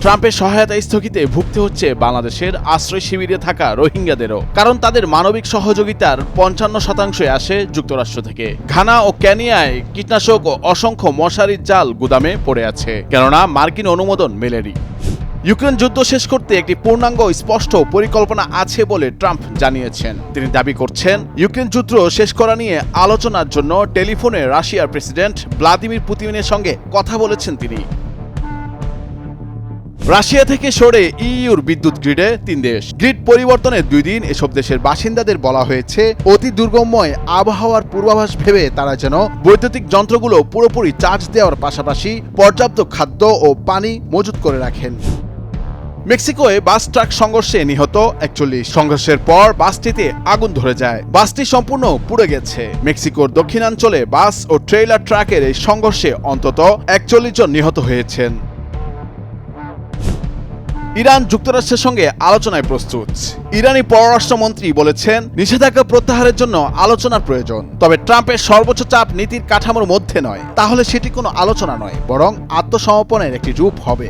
ট্রাম্পের সহায়তা স্থগিতে ভুগতে হচ্ছে বাংলাদেশের আশ্রয় শিবিরে থাকা রোহিঙ্গাদেরও, কারণ তাদের মানবিক সহযোগিতার ৫৫% আসে যুক্তরাষ্ট্র থেকে। ঘানা ও কেনিয়ায় কীটনাশক ও অসংখ্য মশারির জাল গুদামে পড়ে আছে, কেননা মার্কিন অনুমোদন মেলেনি। ইউক্রেন যুদ্ধ শেষ করতে একটি পূর্ণাঙ্গ স্পষ্ট পরিকল্পনা আছে বলে ট্রাম্প জানিয়েছেন। তিনি দাবি করছেন, ইউক্রেন যুদ্ধ শেষ করা নিয়ে আলোচনার জন্য টেলিফোনে রাশিয়ার প্রেসিডেন্ট ভ্লাদিমির পুতিনের সঙ্গে কথা বলেছেন তিনি। রাশিয়া থেকে সরে ইইউর বিদ্যুৎ গ্রিডে ৩ দেশ। গ্রিড পরিবর্তনের ২ দিন এসব দেশের বাসিন্দাদের বলা হয়েছে, অতি দুর্গমময় আবহাওয়ার পূর্বাভাস ভেবে তারা যেন বৈদ্যুতিক যন্ত্রগুলো পুরোপুরি চার্জ দেওয়ার পাশাপাশি পর্যাপ্ত খাদ্য ও পানি মজুত করে রাখেন। মেক্সিকোয় বাস ট্রাক সংঘর্ষে নিহত ৪১। সংঘর্ষের পর বাসটিতে আগুন ধরে যায়। বাসটি সম্পূর্ণ পুড়ে গেছে। মেক্সিকোর দক্ষিণাঞ্চলে বাস ও ট্রেইলার ট্রাকের এই সংঘর্ষে অন্তত ৪১ জন নিহত হয়েছেন। ইরান যুক্তরাষ্ট্রের সঙ্গে আলোচনায় প্রস্তুত। ইরানি পররাষ্ট্রমন্ত্রী বলেছেন, নিষেধাজ্ঞা প্রত্যাহারের জন্য আলোচনার প্রয়োজন, তবে ট্রাম্পের সর্বোচ্চ চাপ নীতির কাঠামোর মধ্যে নয়। তাহলে সেটি কোনো আলোচনা নয়, বরং আত্মসমর্পণের একটি রূপ হবে।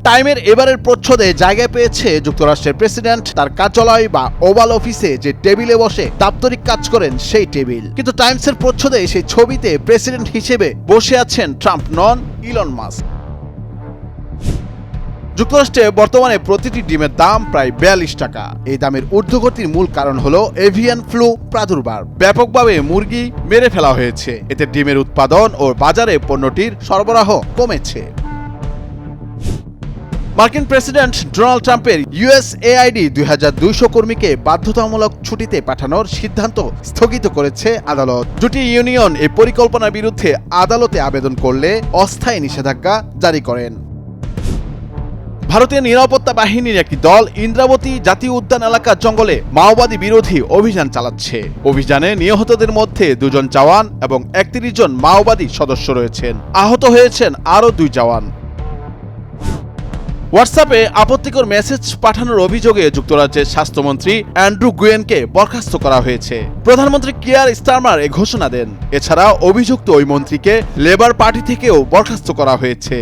টাইমের এবারের প্রচ্ছদে জায়গা পেয়েছে যুক্তরাষ্ট্রের প্রেসিডেন্ট তার কার্যালয় বা ওভাল অফিসে যে টেবিলে বসে দাপ্তরিক কাজ করেন সেই টেবিল। কিন্তু টাইমসের প্রচ্ছদে সেই ছবিতে প্রেসিডেন্ট হিসেবে বসে আছেন ট্রাম্প নন, ইলন মাস্ক। যুক্তরাষ্ট্রে বর্তমানে প্রতিটি ডিমের দাম প্রায় ৪২ টাকা। এই দামের ঊর্ধ্বগতির মূল কারণ হলো এভিয়ান ফ্লু প্রাদুর্ভাব। ব্যাপকভাবে মুরগি মেরে ফেলা হয়েছে, এতে ডিমের উৎপাদন ও বাজারে পণ্যটির সরবরাহ কমেছে। মার্কিন প্রেসিডেন্ট ডোনাল্ড ট্রাম্পের ইউএসএআইডি ২২০০ কর্মীকে বাধ্যতামূলক ছুটিতে পাঠানোর সিদ্ধান্ত স্থগিত করেছে আদালত। দুটি ইউনিয়ন এই পরিকল্পনার বিরুদ্ধে আদালতে আবেদন করলে অস্থায়ী নিষেধাজ্ঞা জারি করেন। ভারতীয় নিরাপত্তা বাহিনীর একটি দল ইন্দ্রাবতী জাতীয় উদ্যান এলাকার জঙ্গলে মাওবাদী বিরোধী অভিযান চালাচ্ছে। অভিযানে নিহতদের মধ্যে ২ জন জওয়ান এবং ৩১ জন মাওবাদী সদস্য রয়েছেন। আহত হয়েছেন আরও ২ জওয়ান। হোয়াটসঅ্যাপে আপত্তিকর মেসেজ পাঠানোর অভিযোগে যুক্তরাজ্যের স্বাস্থ্যমন্ত্রী অ্যান্ড্রু গুয়েনকে বরখাস্ত করা হয়েছে। প্রধানমন্ত্রী কিয়ার স্টারমার এ ঘোষণা দেন। এছাড়া অভিযুক্ত ওই মন্ত্রীকে লেবার পার্টি থেকেও বরখাস্ত করা হয়েছে।